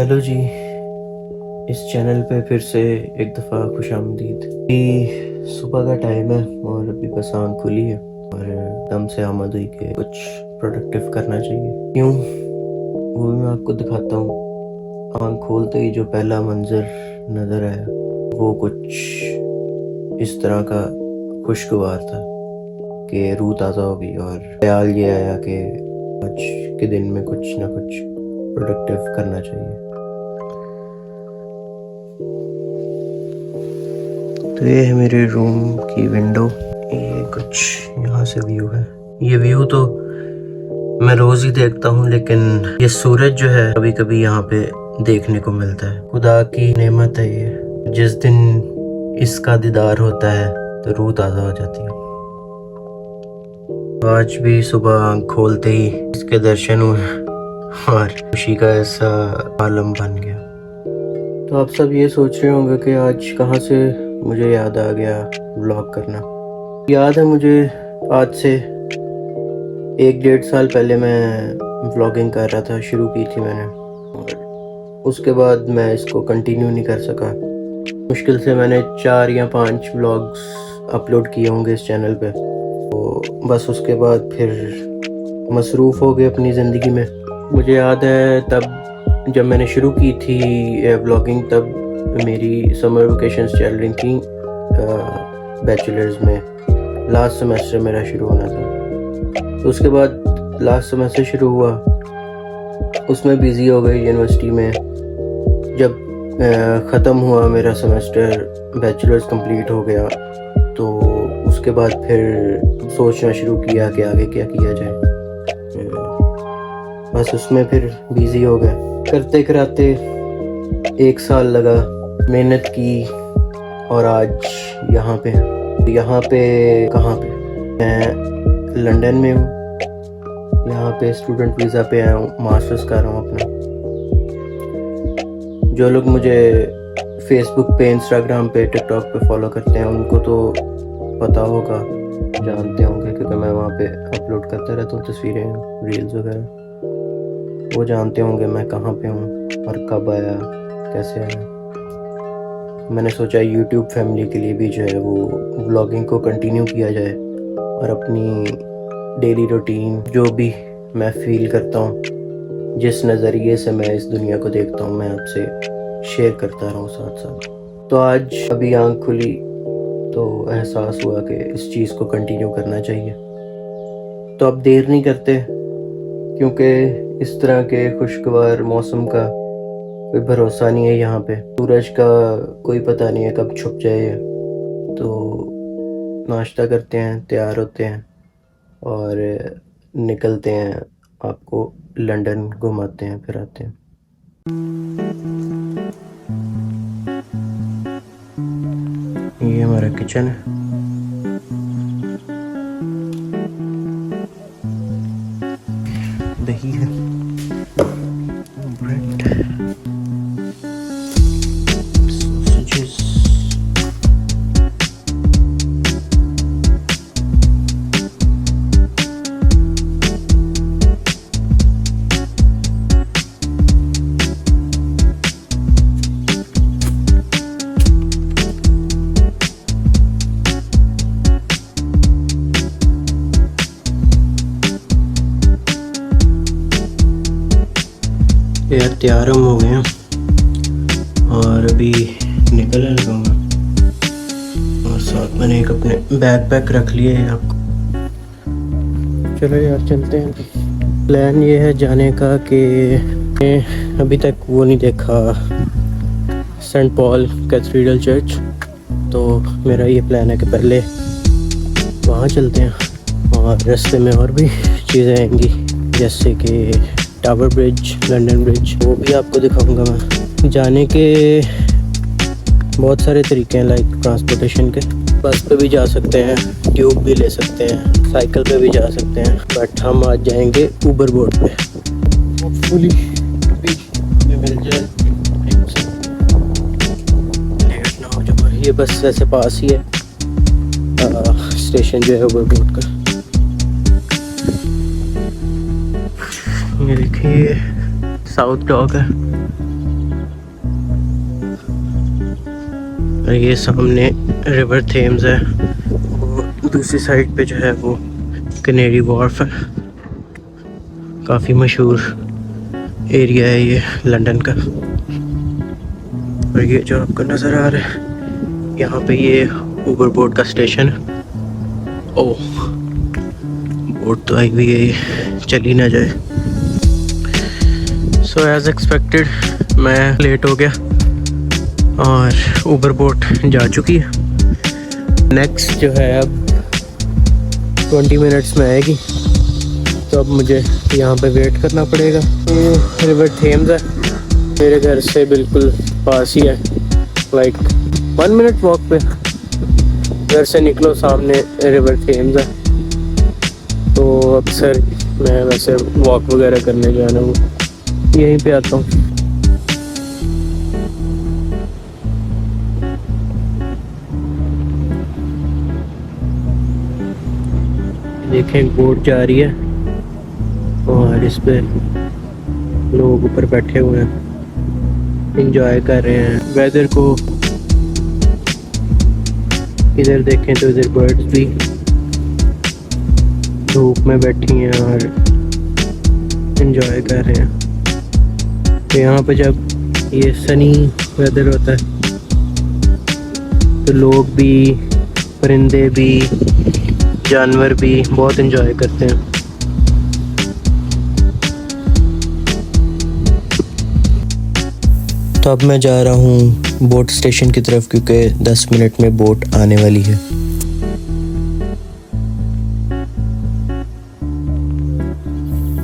Hello जी, इस channel पे फिर से एक दफ़ा खुशामदीद। अभी सुबह का टाइम है और अभी बस आँख खुली है और दम से आमद हुई कि कुछ प्रोडक्टिव करना चाहिए। क्यों, वो भी मैं आपको दिखाता हूँ। आँख खोलते ही जो पहला मंजर नज़र आया वो कुछ इस तरह का खुशगवार था कि रूह ताज़ा हो गई और ख्याल ये आया कि आज के दिन में कुछ ना कुछ प्रोडक्टिव करना चाहिए। तो ये है मेरे रूम की विंडो। ये कुछ यहाँ से व्यू है। ये व्यू तो मैं रोज ही देखता हूँ, लेकिन ये सूरज जो है कभी कभी यहाँ पे देखने को मिलता है। खुदा की नेमत है ये। जिस दिन इसका दीदार होता है तो रूह ताज़ा हो जाती है। तो आज भी सुबह आँख खोलते ही इसके दर्शन हुए और खुशी का ऐसा आलम बन गया। तो आप सब ये सोच रहे होंगे कि आज कहाँ से मुझे याद आ गया व्लॉग करना। याद है मुझे, आज से 1-1.5 साल पहले मैं व्लॉगिंग कर रहा था, शुरू की थी मैंने, और उसके बाद मैं इसको कंटिन्यू नहीं कर सका। मुश्किल से मैंने 4 या 5 व्लॉग्स अपलोड किए होंगे इस चैनल पे। तो बस उसके बाद फिर मसरूफ़ हो गए अपनी ज़िंदगी में। मुझे याद है तब जब मैंने शुरू की थी व्लॉगिंग, तब मेरी समर वेकेशंस चल रही थी बैचलर्स में। लास्ट सेमेस्टर मेरा शुरू होना था, तो उसके बाद लास्ट सेमेस्टर शुरू हुआ, उसमें बिज़ी हो गई यूनिवर्सिटी में। जब ख़त्म हुआ मेरा सेमेस्टर, बैचलर्स कंप्लीट हो गया, तो उसके बाद फिर सोचना शुरू किया कि आगे क्या किया जाए। बस उसमें फिर बिज़ी हो गए। करते कराते 1 साल लगा, मेहनत की, और आज यहाँ पे कहाँ पे मैं लंदन में हूँ। यहाँ पे स्टूडेंट वीज़ा पे आया हूँ, मास्टर्स कर रहा हूँ अपना। जो लोग मुझे फेसबुक पे, इंस्टाग्राम पे, टिकटॉक पे फॉलो करते हैं उनको तो पता होगा, जानते होंगे, क्योंकि मैं वहाँ पे अपलोड करता रहता हूँ तस्वीरें, रील्स वगैरह। वो जानते होंगे मैं कहाँ पे हूँ और कब आया, कैसे आया। मैंने सोचा यूट्यूब फैमिली के लिए भी जो है वो व्लॉगिंग को कंटिन्यू किया जाए और अपनी डेली रूटीन, जो भी मैं फील करता हूँ, जिस नज़रिए से मैं इस दुनिया को देखता हूँ, मैं आपसे शेयर करता रहूँ साथ साथ। तो आज अभी आँख खुली तो एहसास हुआ कि इस चीज़ को कंटिन्यू करना चाहिए। तो अब देर नहीं करते, क्योंकि इस तरह के खुशगवार मौसम का कोई भरोसा नहीं है। यहाँ पे सूरज का कोई पता नहीं है कब छुप जाए। तो नाश्ता करते हैं, तैयार होते हैं और निकलते हैं, आपको लंदन घुमाते हैं, फिर आते हैं। ये हमारा किचन है। दही है, ब्रेड, सॉसेजेस, यार तैयार हम हो गए हैं और अभी निकलने लगा मैं, और साथ मैंने एक अपने बैकपैक रख लिए है आपको। चलो यार चलते हैं। प्लान ये है जाने का कि अभी तक वो नहीं देखा सेंट पॉल कैथेड्रल चर्च, तो मेरा ये प्लान है कि पहले वहाँ चलते हैं और रास्ते में और भी चीज़ें आएंगी, जैसे कि टावर ब्रिज, लंदन ब्रिज, वो भी आपको दिखाऊंगा मैं। जाने के बहुत सारे तरीके हैं, लाइक ट्रांसपोर्टेशन के। बस पे भी जा सकते हैं, ट्यूब भी ले सकते हैं, साइकिल पे भी जा सकते हैं, बट हम आज जाएंगे ऊबर बोर्ड पे। होपफुली हमें मिल जाए, लेट ना हो जाए। ये बस वैसे पास ही है स्टेशन जो है ऊबर बोर्ड का। ये देखिए साउथ डॉक है। और ये सामने रिवर थेम्स है, वो दूसरी साइड पे जो है वो कनेरी वॉर्फ है। काफ़ी मशहूर एरिया है ये लंदन का। और ये जो आपको नज़र आ रहा है यहाँ पे ये ऊबर बोट का स्टेशन है। ओह, बोट तो आई हुई है, ये चली ना जाए। सो एज एक्सपेक्टेड मैं लेट हो गया और ऊबर बोट जा चुकी है। नेक्स्ट जो है अब 20 मिनट्स में आएगी, तो अब मुझे यहाँ पे वेट करना पड़ेगा। ये रिवर थेम्स है, मेरे घर से बिल्कुल पास ही है, लाइक 1 मिनट वॉक पे। घर से निकलो सामने रिवर थेम्स है, तो अक्सर मैं वैसे वॉक वगैरह करने जो है ना वो यहीं पे आता हूँ। देखें बोट जा रही है और इस पे लोग ऊपर बैठे हुए हैं, एंजॉय कर रहे हैं वेदर को। इधर देखें तो इधर बर्ड्स भी धूप में बैठी हैं और एंजॉय कर रहे हैं। तो यहाँ पे जब ये सनी वेदर होता है तो लोग भी, परिंदे भी, जानवर भी बहुत एंजॉय करते हैं। तो अब मैं जा रहा हूँ बोट स्टेशन की तरफ, क्योंकि 10 मिनट में बोट आने वाली है।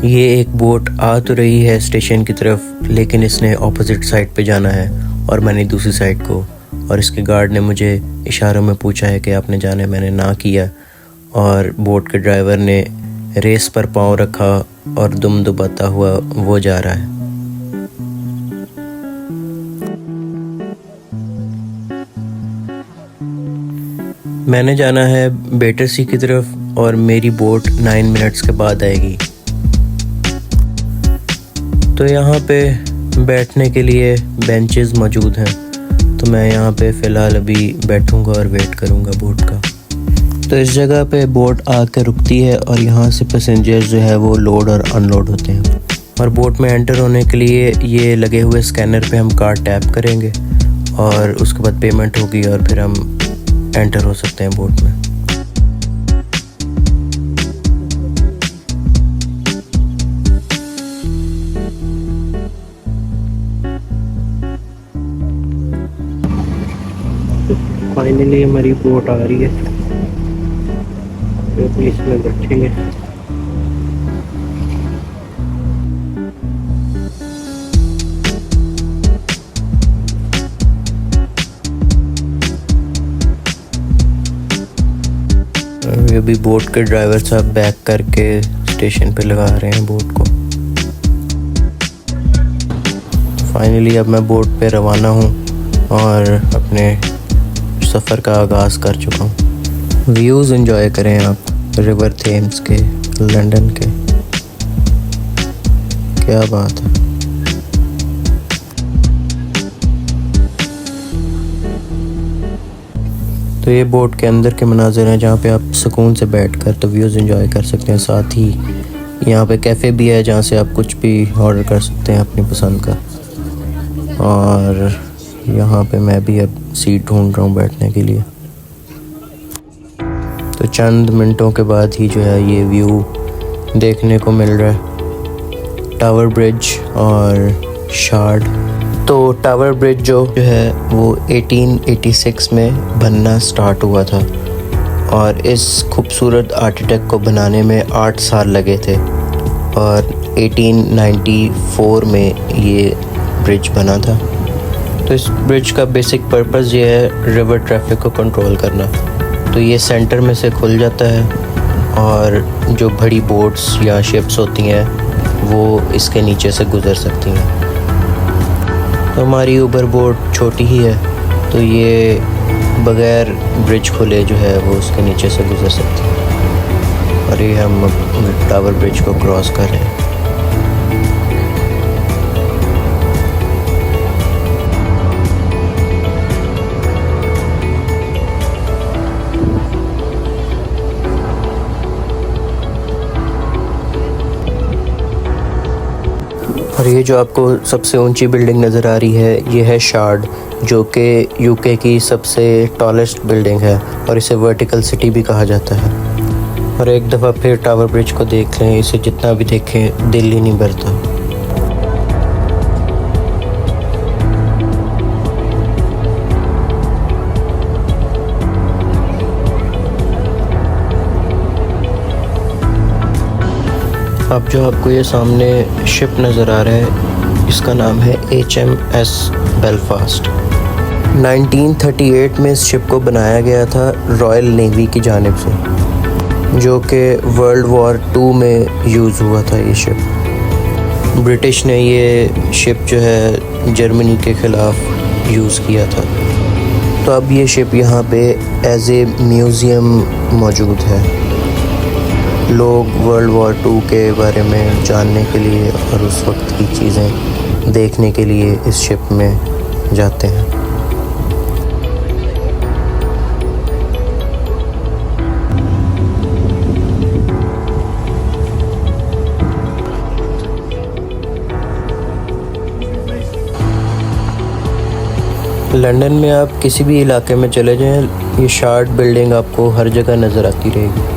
ये एक बोट आ तो रही है स्टेशन की तरफ, लेकिन इसने ऑपोजिट साइड पे जाना है और मैंने दूसरी साइड को। और इसके गार्ड ने मुझे इशारों में पूछा है कि आपने जाना है, मैंने ना किया। और बोट के ड्राइवर ने रेस पर पाँव रखा और दुम दुबाता हुआ वो जा रहा है। मैंने जाना है बेटरसी की तरफ और मेरी बोट 9 मिनट्स के बाद आएगी। तो यहाँ पे बैठने के लिए बेंचेस मौजूद हैं, तो मैं यहाँ पे फ़िलहाल अभी बैठूँगा और वेट करूँगा बोट का। तो इस जगह पे बोट आकर रुकती है और यहाँ से पैसेंजर्स जो है वो लोड और अनलोड होते हैं। और बोट में एंटर होने के लिए ये लगे हुए स्कैनर पे हम कार्ड टैप करेंगे और उसके बाद पेमेंट होगी और फिर हम एंटर हो सकते हैं बोट में। फाइनली हमारी बोट आ रही है, तो इसमें बैठेंगे। अभी बोट के ड्राइवर साहब बैक करके स्टेशन पे लगा रहे हैं बोट को। फाइनली अब मैं बोट पे रवाना हूँ और अपने सफ़र का आगाज़ कर चुका हूँ। व्यूज़ एंजॉय करें आप रिवर थेम्स के, लंदन के, क्या बात है। तो ये बोट के अंदर के मनाज़िर हैं जहाँ पे आप सुकून से बैठकर तो व्यूज़ एंजॉय कर सकते हैं। साथ ही यहाँ पे कैफ़े भी है जहाँ से आप कुछ भी ऑर्डर कर सकते हैं अपनी पसंद का। और यहाँ पे मैं भी अब सीट ढूंढ रहा हूँ बैठने के लिए। तो चंद मिनटों के बाद ही जो है ये व्यू देखने को मिल रहा है, टावर ब्रिज और शार्ड। तो टावर ब्रिज जो है वो 1886 में बनना स्टार्ट हुआ था और इस खूबसूरत आर्किटेक्ट को बनाने में 8 साल लगे थे और 1894 में ये ब्रिज बना था। तो इस ब्रिज का बेसिक पर्पस ये है रिवर ट्रैफिक को कंट्रोल करना। तो ये सेंटर में से खुल जाता है और जो बड़ी बोट्स या शिप्स होती हैं वो इसके नीचे से गुज़र सकती हैं। तो हमारी ऊबर बोट छोटी ही है, तो ये बग़ैर ब्रिज खुले जो है वो उसके नीचे से गुज़र सकती है। और ये हम टावर ब्रिज को क्रॉस कर रहे हैं। और ये जो आपको सबसे ऊंची बिल्डिंग नज़र आ रही है ये है शार्ड, जो कि यूके की सबसे टॉलेस्ट बिल्डिंग है और इसे वर्टिकल सिटी भी कहा जाता है। और एक दफ़ा फिर टावर ब्रिज को देख लें, इसे जितना भी देखें दिल ही नहीं भरता। अब जो आपको ये सामने शिप नज़र आ रहा है इसका नाम है HMS बेलफास्ट। 1938 में इस शिप को बनाया गया था रॉयल नेवी की जानिब से, जो कि वर्ल्ड वॉर 2 में यूज़ हुआ था ये शिप। ब्रिटिश ने ये शिप जो है जर्मनी के ख़िलाफ़ यूज़ किया था। तो अब ये शिप यहाँ पे एज ए म्यूज़ियम मौजूद है। लोग वर्ल्ड वॉर 2 के बारे में जानने के लिए और उस वक्त की चीज़ें देखने के लिए इस शिप में जाते हैं। लंदन में आप किसी भी इलाके में चले जाएं, ये शार्ड बिल्डिंग आपको हर जगह नज़र आती रहेगी।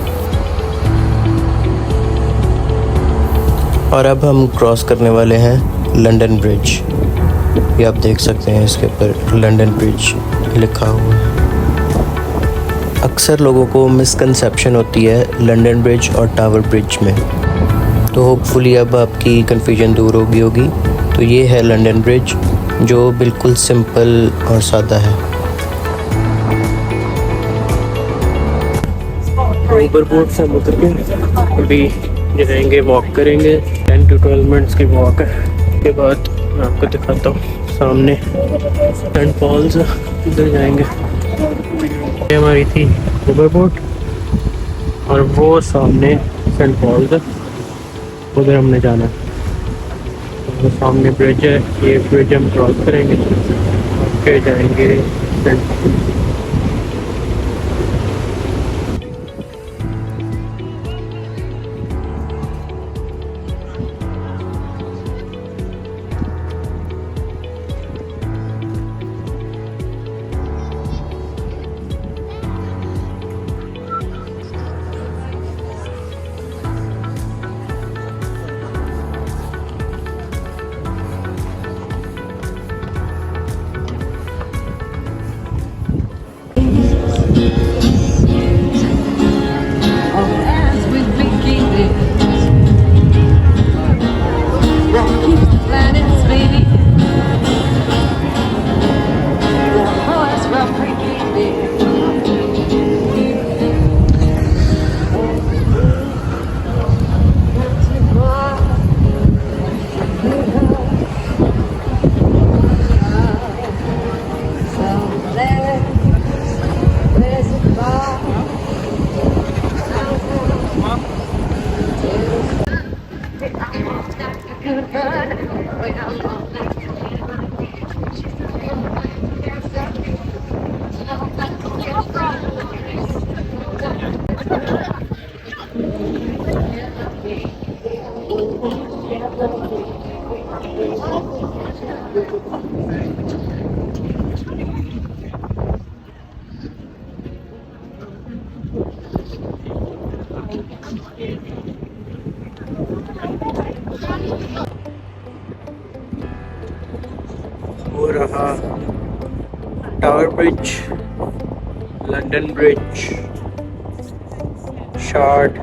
और अब हम क्रॉस करने वाले हैं लंदन ब्रिज। ये आप देख सकते हैं, इसके ऊपर लंदन ब्रिज लिखा हुआ है। अक्सर लोगों को मिसकंसेप्शन होती है लंदन ब्रिज और टावर ब्रिज में, तो होपफुली अब आपकी कन्फ्यूजन दूर होगी। तो ये है लंदन ब्रिज, जो बिल्कुल सिंपल और सादा है। ऊपर बोट से हम उतर के अभी जाएंगे, वॉक करेंगे। 10 to 12 मिनट्स की वॉक है। के बाद मैं आपको दिखाता हूँ सामने सेंट पॉल्स, उधर जाएंगे। ये हमारी थी ऊपर बोट और वो सामने सेंट पॉल्स है, उधर हमने जाना है। वो सामने ब्रिज है, ये ब्रिज हम क्रॉस करेंगे, फिर जाएंगे सेंट। हो रहा tower bridge, London bridge, shard,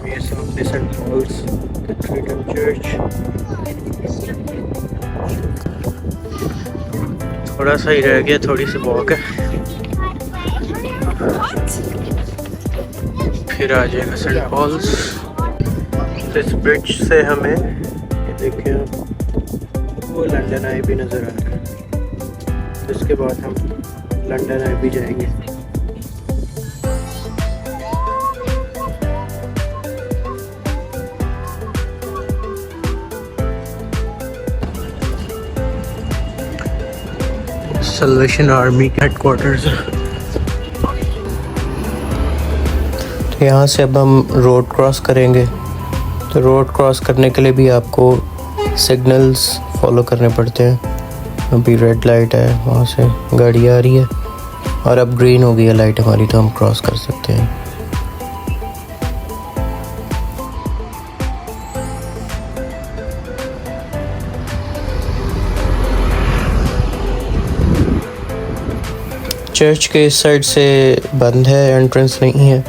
ये सामने सेंट पॉल्स कैथेड्रल चर्च। थोड़ा सा ही रह गया, थोड़ी सी वॉक है, फिर आ जाएगा सेंट पॉल्स। इस ब्रिज से हमें ये देखिए वो लंदन आई भी नज़र आ रहा है। इसके बाद हम लंदन आई भी जाएंगे। सल्वेशन आर्मी के हेडक्वार्टर्स। यहाँ से अब हम रोड क्रॉस करेंगे तो रोड क्रॉस करने के लिए भी आपको सिग्नल्स फॉलो करने पड़ते हैं। अभी रेड लाइट है, वहाँ से गाड़ी आ रही है और अब ग्रीन हो गई है लाइट हमारी, तो हम क्रॉस कर सकते हैं। चर्च के इस साइड से बंद है, एंट्रेंस नहीं है।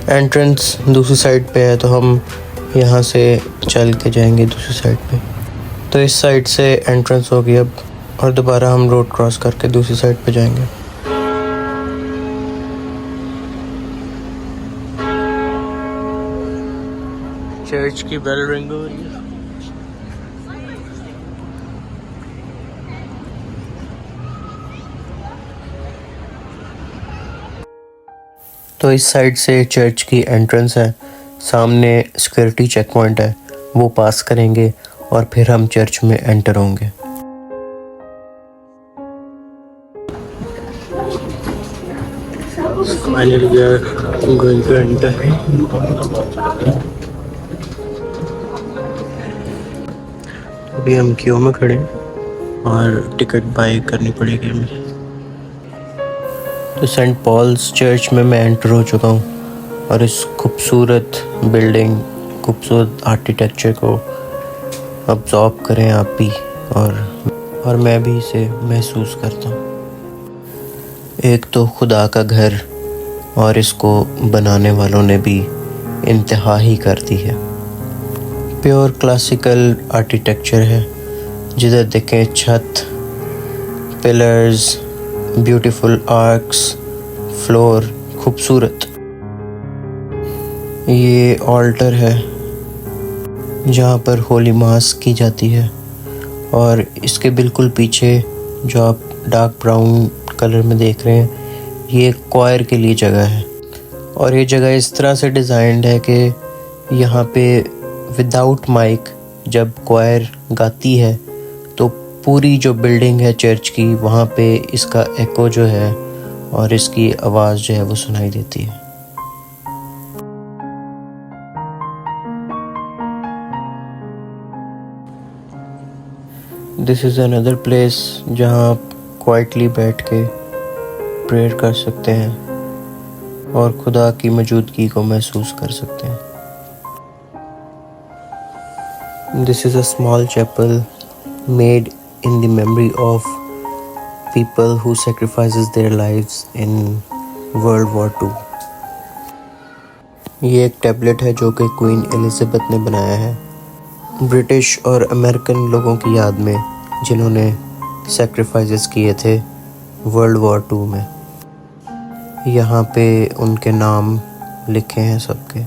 एंट्रेंस दूसरी साइड पे है, तो हम यहाँ से चल के जाएंगे दूसरी साइड पे। तो इस साइड से एंट्रेंस होगी अब, और दोबारा हम रोड क्रॉस करके दूसरी साइड पे जाएंगे। चर्च की बेल रिंग हो रही है। तो इस साइड से चर्च की एंट्रेंस है, सामने सिक्योरिटी चेक पॉइंट है, वो पास करेंगे और फिर हम चर्च में एंटर होंगे। अभी हम क्यू में खड़े हैं और टिकट बाय करनी पड़ेगी हमें। तो सेंट पॉल्स चर्च में मैं एंटर हो चुका हूँ और इस खूबसूरत बिल्डिंग, खूबसूरत आर्किटेक्चर को अब्जॉर्ब करें आप भी, और मैं भी इसे महसूस करता हूँ। एक तो खुदा का घर, और इसको बनाने वालों ने भी इंतहा ही कर दी है। प्योर क्लासिकल आर्किटेक्चर है, जिधर देखें छत, पिलर्स, ब्यूटीफुल आर्क्स, फ्लोर, खूबसूरत। ये ऑल्टर है जहाँ पर होली मास की जाती है, और इसके बिल्कुल पीछे जो आप डार्क ब्राउन कलर में देख रहे हैं, ये क्वायर के लिए जगह है। और ये जगह इस तरह से डिज़ाइंड है कि यहाँ पे विदाउट माइक जब क्वायर गाती है तो पूरी जो बिल्डिंग है चर्च की, वहाँ पे इसका एको जो है और इसकी आवाज़ जो है वो सुनाई देती है। दिस इज़ अनदर प्लेस जहाँ आप क्वाइटली बैठ के प्रेयर कर सकते हैं और खुदा की मौजूदगी को महसूस कर सकते हैं। This is a small chapel made in the memory of people who sacrifices their lives in World War II. ये एक टैबलेट है जो कि क्वीन एलिजाबेथ ने बनाया है, ब्रिटिश और अमेरिकन लोगों की याद में जिन्होंने सैक्रिफाइसेस किए थे वर्ल्ड वॉर 2 में। यहाँ पे उनके नाम लिखे हैं सबके।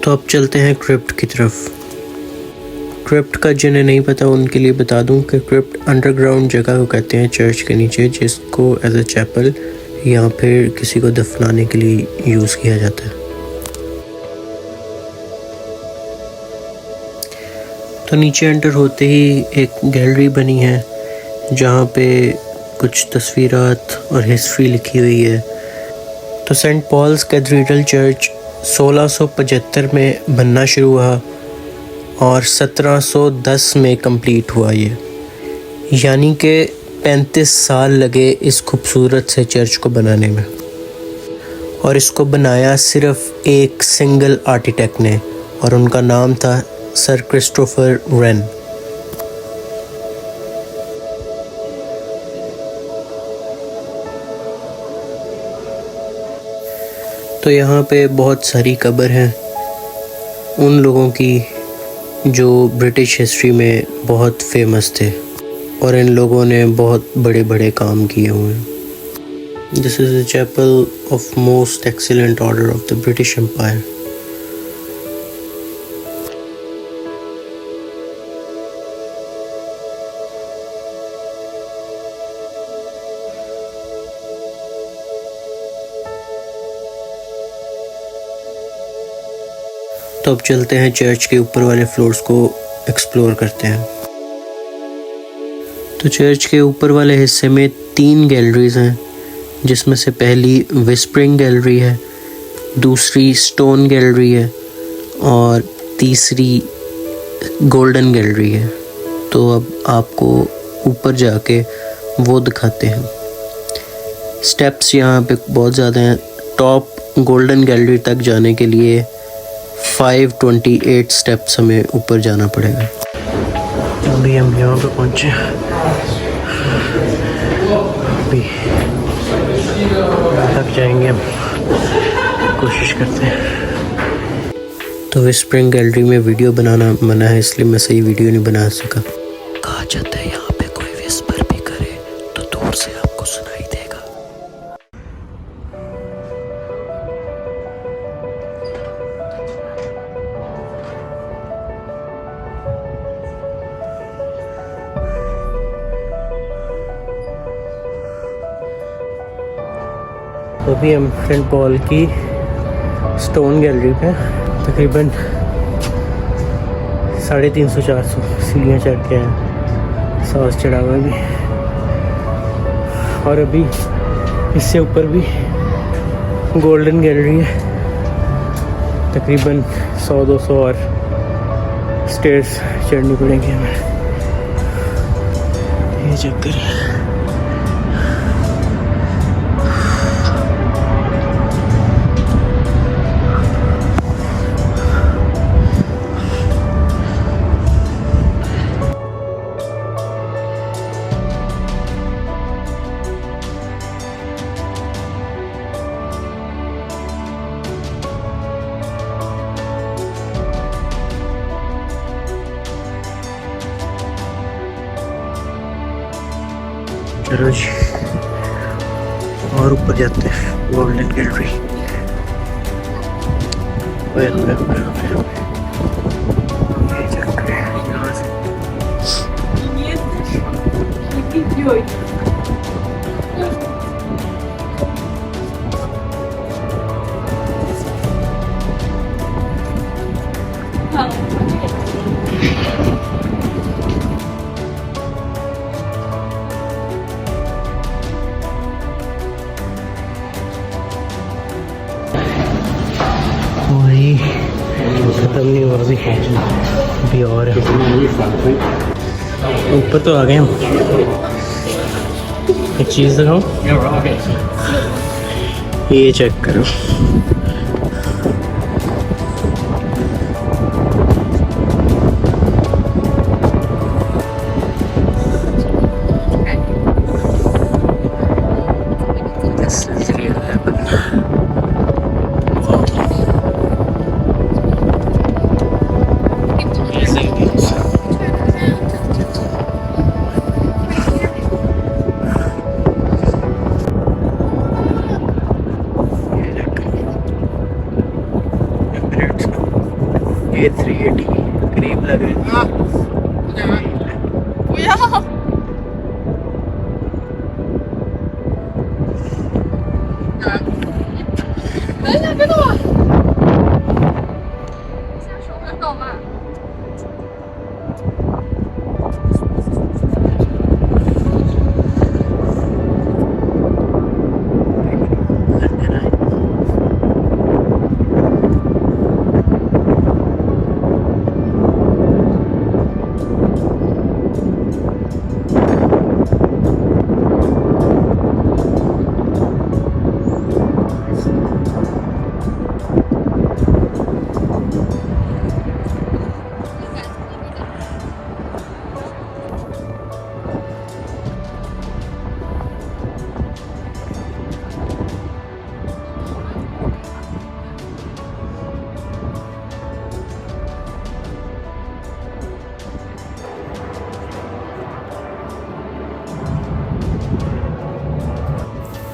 तो अब चलते हैं क्रिप्ट की तरफ। क्रिप्ट का जिन्हें नहीं पता उनके लिए बता दूं कि क्रिप्ट अंडरग्राउंड जगह को कहते हैं चर्च के नीचे, जिसको एज अ चैपल या फिर किसी को दफनाने के लिए यूज़ किया जाता है। तो नीचे एंटर होते ही एक गैलरी बनी है जहाँ पे कुछ तस्वीरात और हिस्ट्री लिखी हुई है। तो सेंट पॉल्स कैथेड्रल चर्च 1675 में बनना शुरू हुआ और 1710 में कंप्लीट हुआ ये, यानी कि 35 साल लगे इस खूबसूरत से चर्च को बनाने में। और इसको बनाया सिर्फ एक सिंगल आर्किटेक्ट ने, और उनका नाम था सर क्रिस्टोफर रेन। तो यहाँ पे बहुत सारी कब्र हैं उन लोगों की जो ब्रिटिश हिस्ट्री में बहुत फेमस थे और इन लोगों ने बहुत बड़े बड़े काम किए हुए हैं। This is a chapel of most excellent order of the British Empire. तो अब चलते हैं चर्च के ऊपर वाले फ्लोर्स को एक्सप्लोर करते हैं। तो चर्च के ऊपर वाले हिस्से में 3 गैलरीज हैं, जिसमें से पहली विस्परिंग गैलरी है, दूसरी स्टोन गैलरी है और तीसरी गोल्डन गैलरी है। तो अब आपको ऊपर जाके वो दिखाते हैं। स्टेप्स यहाँ पे बहुत ज़्यादा हैं। टॉप गोल्डन गैलरी तक जाने के लिए 528 स्टेप्स हमें ऊपर जाना पड़ेगा। अभी हम यहाँ पे पहुँचे, अभी तक जाएंगे हम, कोशिश करते हैं। तो विस्परिंग गैलरी में वीडियो बनाना मना है, इसलिए मैं सही वीडियो नहीं बना सका। कहा जाता है यहाँ पे कोई विस्पर भी करे तो दूर से आपको सुनाई देगा। तो अभी हम सेंट पॉल की स्टोन गैलरी पे तकरीबन 350-400 सीढ़ियाँ चढ़ के हैं, सांस चढ़ा हुआ भी। और अभी इससे ऊपर भी गोल्डन गैलरी है, तकरीबन 100-200 और स्टेयर्स चढ़नी पड़ेंगी हमें। ये चक्कर है। चलो जी, और ऊपर जाते हैं गोल्डन गैलरी। वही खत्म नहीं हुआ अभी और है। ऊपर तो आ गए हम। एक चीज़ दिखाऊं, ये चेक करो। ये 380 करीब लग रहा है।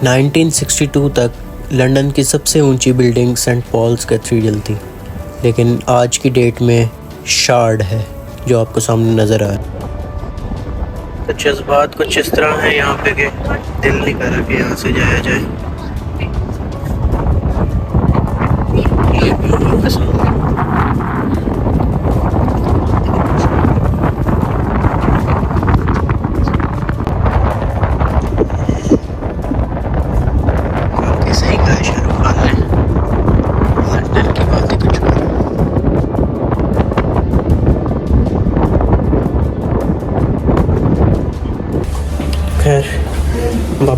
– 1962 तक लंदन की सबसे ऊंची बिल्डिंग सेंट पॉल्स कैथेड्रल थी, लेकिन आज की डेट में शार्ड है, जो आपको सामने नज़र आ रहा है। तो जज्बात कुछ इस तरह है यहाँ पे कि दिल नहीं कर रहा कि यहाँ से जाया जाए।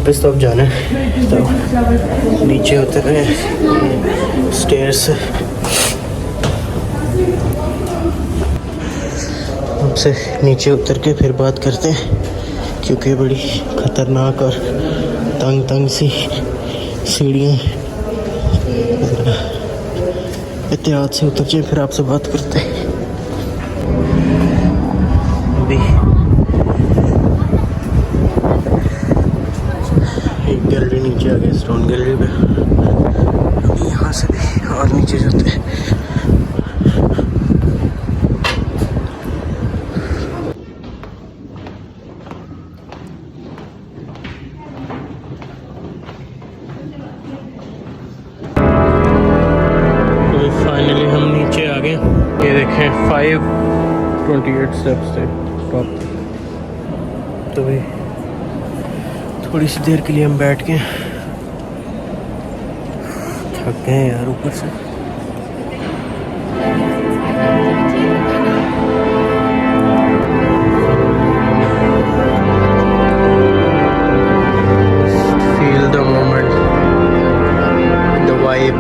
वापस तो अब जाना है, तो नीचे उतर रहे हैं स्टेयर्स। हमसे नीचे उतर के फिर बात करते हैं, क्योंकि बड़ी ख़तरनाक और तंग सी सीढ़ियाँ। एहतियात से उतर जाए, फिर आपसे बात करते हैं। अभी एक गैलरी नीचे आ गया, स्टोन गैलरी पे। अभी यहाँ से भी और नीचे जाते हैं। फाइनली हम नीचे आ गए। ये देखें 528 स्टेप्स थे टॉप। तो भाई थोड़ी सी देर के लिए हम बैठ के थक गए यार ऊपर से। Feel the moment, the vibe.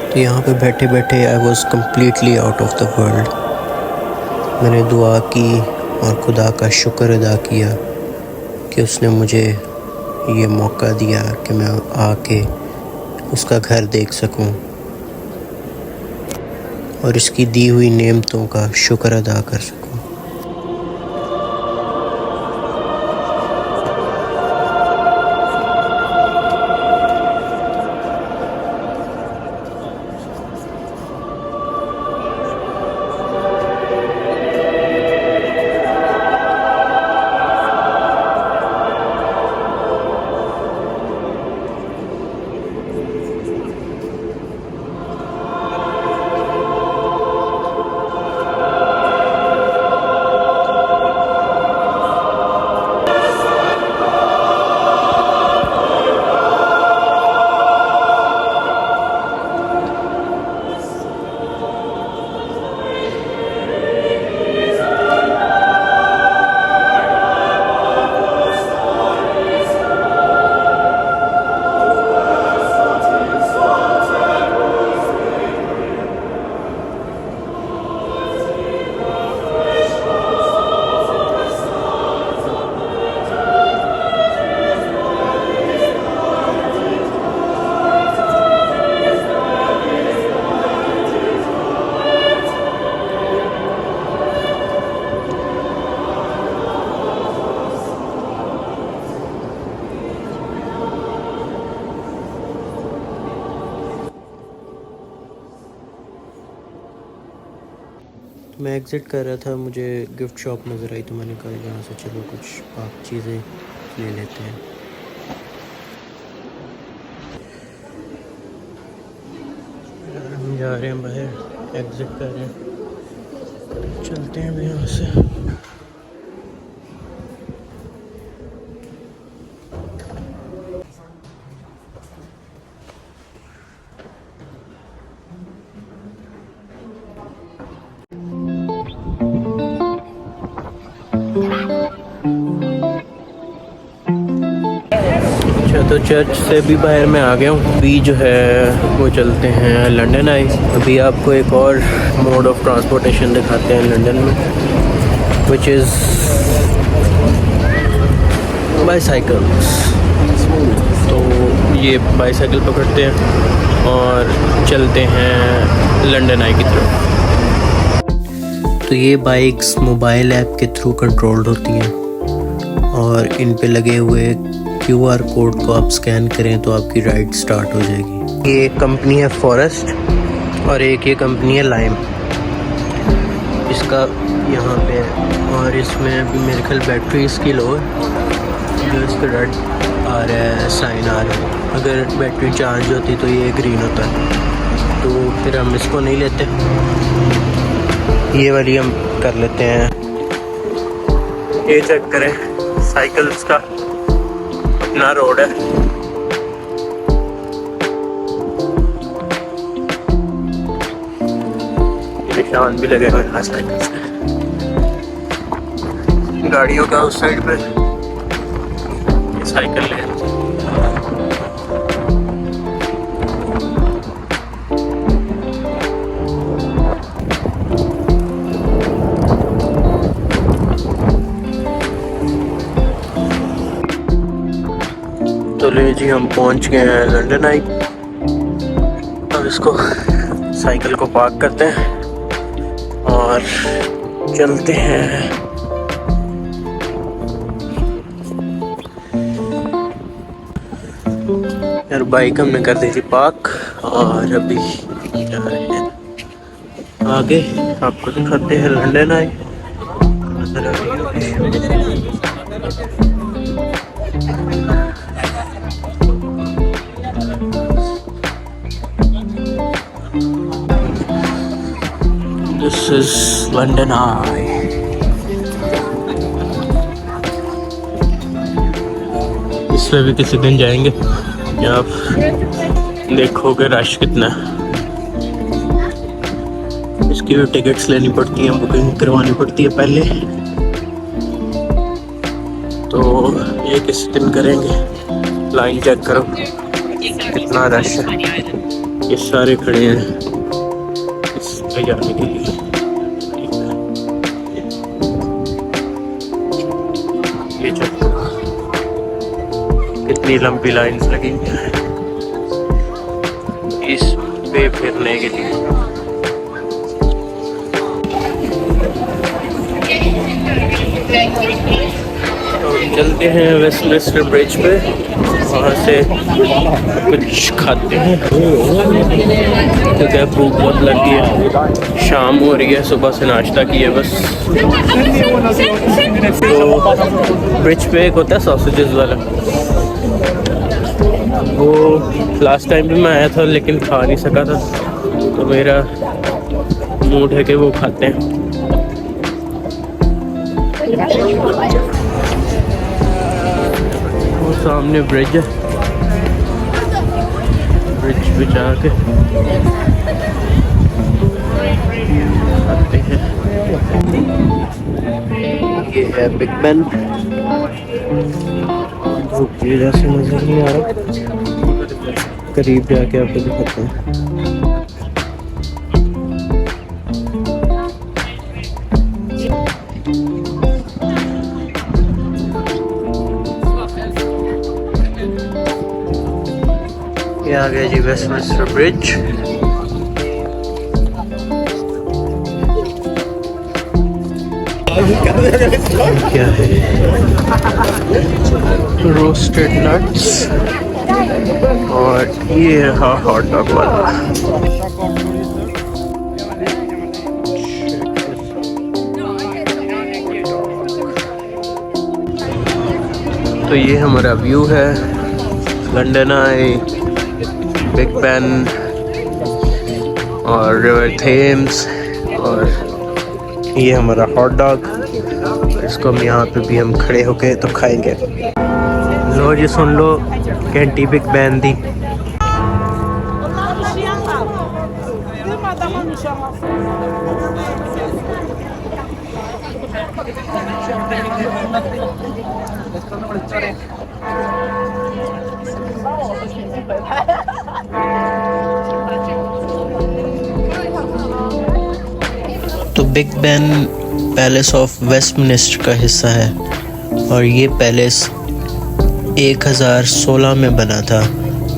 तो यहाँ पे बैठे बैठे I was completely out of the world. मैंने दुआ की और खुदा का शुक्र अदा किया कि उसने मुझे ये मौका दिया कि मैं आके उसका घर देख सकूं और इसकी दी हुई नेमतों का शुक्र अदा कर सकूं। मैं एग्ज़िट कर रहा था, मुझे गिफ्ट शॉप नज़र आई, तो मैंने कहा यहाँ से चलो कुछ पाक चीज़ें ले लेते हैं। हम जा रहे हैं बाहर, एग्ज़िट कर रहे हैं, चलते हैं यहाँ से। तो चर्च से भी बाहर मैं आ गया हूँ। अभी जो है वो चलते हैं लंदन आई। अभी आपको एक और मोड ऑफ ट्रांसपोर्टेशन दिखाते हैं लंदन में, विच इज़ बाईसाइकिल्स। तो ये बाईसाइकिल पकड़ते हैं और चलते हैं लंदन आई की तरफ। तो ये बाइक्स मोबाइल ऐप के थ्रू कंट्रोल्ड होती हैं और इन पे लगे हुए QR कोड को आप स्कैन करें तो आपकी राइड स्टार्ट हो जाएगी। ये एक कंपनी है फॉरेस्ट और एक ये कंपनी है लाइम। इसका यहाँ पे और इसमें भी मेरे ख्याल बैटरी इसकी लो है, जो इस पर रेड रहा है, साइन आ रहा है। अगर बैटरी चार्ज होती तो ये ग्रीन होता है, तो फिर हम इसको नहीं लेते, ये वाली हम कर लेते हैं। ये चेक करें, साइकिल्स का अपना रोड है। निशान भी लगे हुए हैं साइकिल्स के, गाड़ियों का उस साइड पे साइकिल ले। तो ले जी, हम पहुंच गए हैं लंदन आई। अब इसको साइकिल को पार्क करते हैं और चलते हैं। यार बाइक हमने कर दी थी पार्क और अभी जा रहे हैं आगे। आपको दिखाते हैं London I. This is London Eye. इसमें भी किसी दिन जाएंगे, आप देखोगे रश कितना। इसकी भी टिकट्स लेनी पड़ती हैं, बुकिंग करवानी पड़ती है पहले, तो ये किसी दिन करेंगे। लाइन चेक करो कितना रश है, ये सारे खड़े हैं इस पे जाने के लिए। ये चेक करो कितनी लंबी लाइन्स लगी हैं इस पे फिरने के लिए। तो चलते हैं वेस्टमिंस्टर ब्रिज पे, वहाँ से कुछ खाते हैं क्योंकि भूख बहुत लगी है। शाम हो रही है, सुबह से नाश्ता किया बस। तो ब्रिज पे एक होता है सॉसेजेस वाला, वो लास्ट टाइम भी मैं आया था लेकिन खा नहीं सका था, तो मेरा मूड है कि वो खाते हैं। वो सामने ब्रिज है, ब्रिज पे जाके आते हैं। ये है बिग बेन। धूप की वजह से नजर नहीं आ रहा, करीब जाके आपको दिखाते हैं। ये आ गया जी वेस्टमिंस्टर ब्रिज। क्या है? रोस्टेड नट्स और ये रहा हॉट डॉग वाला। तो ये हमारा व्यू है लंदन आई, बिग बेन और रिवर थेम्स, और ये हमारा हॉट डॉग। इसको हम यहाँ पे भी हम खड़े होके तो खाएंगे। लो जी सुन लो, घंटी बिग बेन दी। तो big Ben palace of Westminster का हिस्सा है और ये पैलेस 1016 में बना था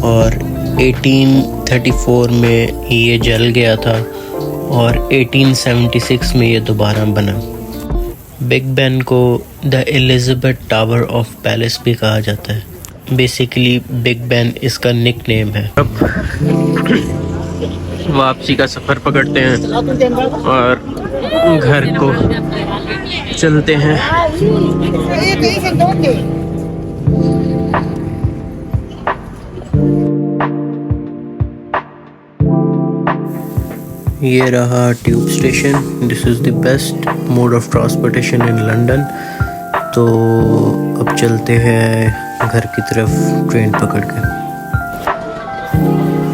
और 1834 में ये जल गया था और 1876 में ये दोबारा बना। बिग बेन को the Elizabeth tower of palace भी कहा जाता है। बेसिकली बिग बेन इसका निक नेम है। अब वापसी का सफ़र पकड़ते हैं और घर को चलते हैं। ये रहा tube station. This is the best mode of transportation in London. तो अब चलते हैं घर की तरफ ट्रेन पकड़ के।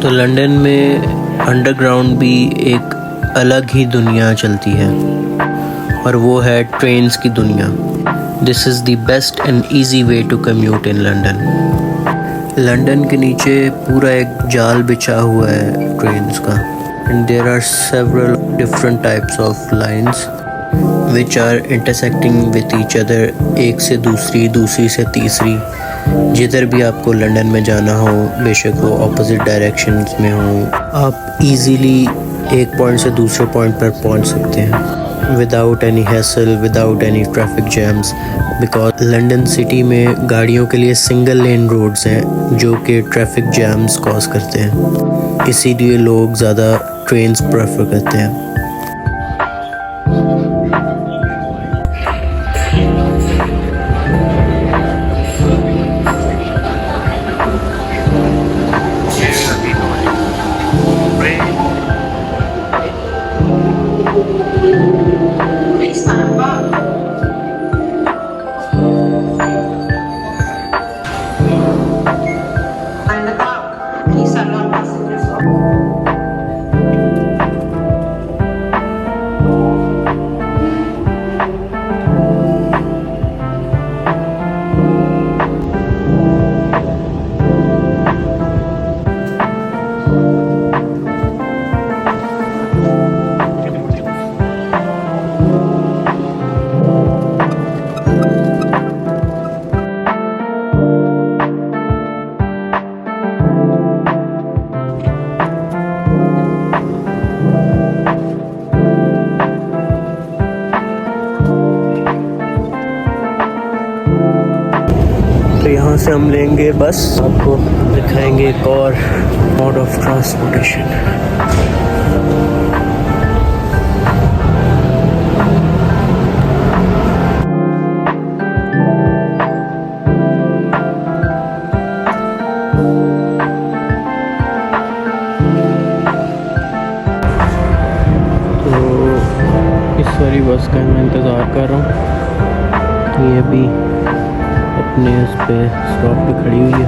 तो लंदन में अंडरग्राउंड भी एक अलग ही दुनिया चलती है और वो है ट्रेन्स की दुनिया। This is the best and easy way to commute in London. London के नीचे पूरा एक जाल बिछा हुआ है ट्रेन्स का। And there are several different types of lines which are intersecting with each other, एक से दूसरी, दूसरी से तीसरी। जिधर भी आपको लंदन में जाना हो, बेशक वो ऑपोजिट डायरेक्शंस में हो, आप इजीली एक पॉइंट से दूसरे पॉइंट पर पहुंच सकते हैं without any hassle, without any traffic jams. Because London city में गाड़ियों के लिए सिंगल लेन रोड्स हैं जो कि ट्रैफिक जैम्स कॉज करते हैं, इसीलिए लोग ज़्यादा ट्रेन्स प्रेफर करते हैं। तो यहाँ से हम लेंगे बस, आपको दिखाएंगे एक और मोड ऑफ ट्रांसपोर्टेशन। तो इस वाली बस का मैं इंतज़ार कर रहा हूँ। ये भी अपने उस पे स्टॉप पे खड़ी हुई है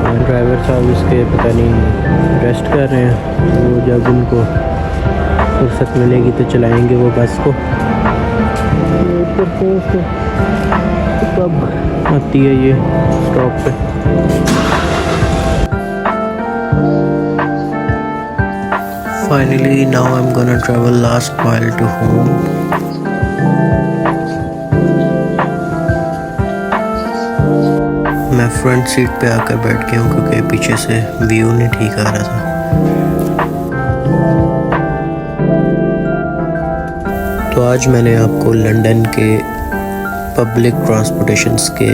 और ड्राइवर साहब इसके पता नहीं रेस्ट कर रहे हैं। वो जब उनको फुर्सत मिलेगी तो चलाएंगे वो बस को। कब आती है ये स्टॉप पे। Finally now I am gonna travel last mile to home. मैं फ्रंट सीट पे आकर बैठ गया हूँ क्योंकि पीछे से व्यू नहीं ठीक आ रहा था। तो आज मैंने आपको लंदन के पब्लिक ट्रांसपोर्टेशंस के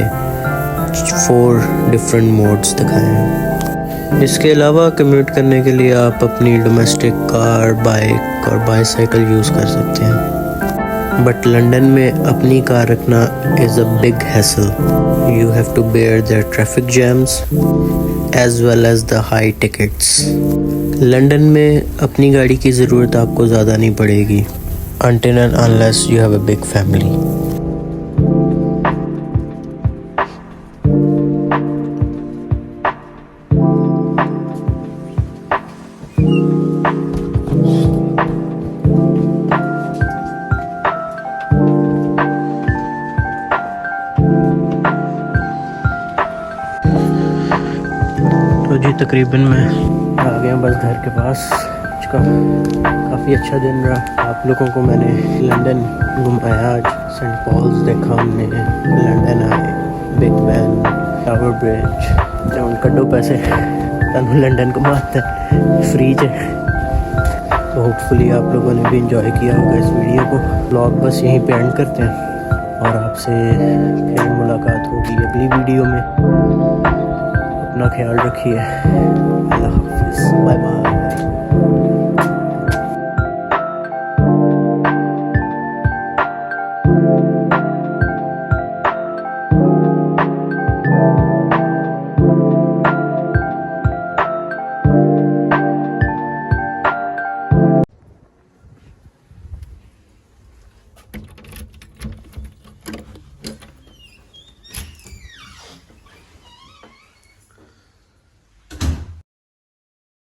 4 डिफरेंट मोड्स दिखाए हैं। इसके अलावा कम्यूट करने के लिए आप अपनी डोमेस्टिक कार, बाइक और बाईसाइकिल यूज़ कर सकते हैं। बट लंदन में अपनी कार रखना is a big hassle. You have to bear the traffic jams as well as the high tickets. London में अपनी गाड़ी की ज़रूरत आपको ज़्यादा नहीं पड़ेगी until and unless you have a big family. तो जी तकरीबन मैं आ गया बस घर के पास। काफ़ी अच्छा दिन रहा। आप लोगों को मैंने लंदन घुमाया। आज सेंट पॉल्स देखा हमने, लंदन आए, बिग बैन, टावर ब्रिज। तो कड्डो पैसे तनु लंदन घुमाते फ्री च। तो होपफुली आप लोगों ने भी इंजॉय किया होगा इस वीडियो को। ब्लॉग बस यहीं पे एंड करते हैं और आपसे फिर मुलाकात होगी अगली वीडियो में। अपना ख्याल रखिए। अल्लाह हाफिज़, बाय बाय।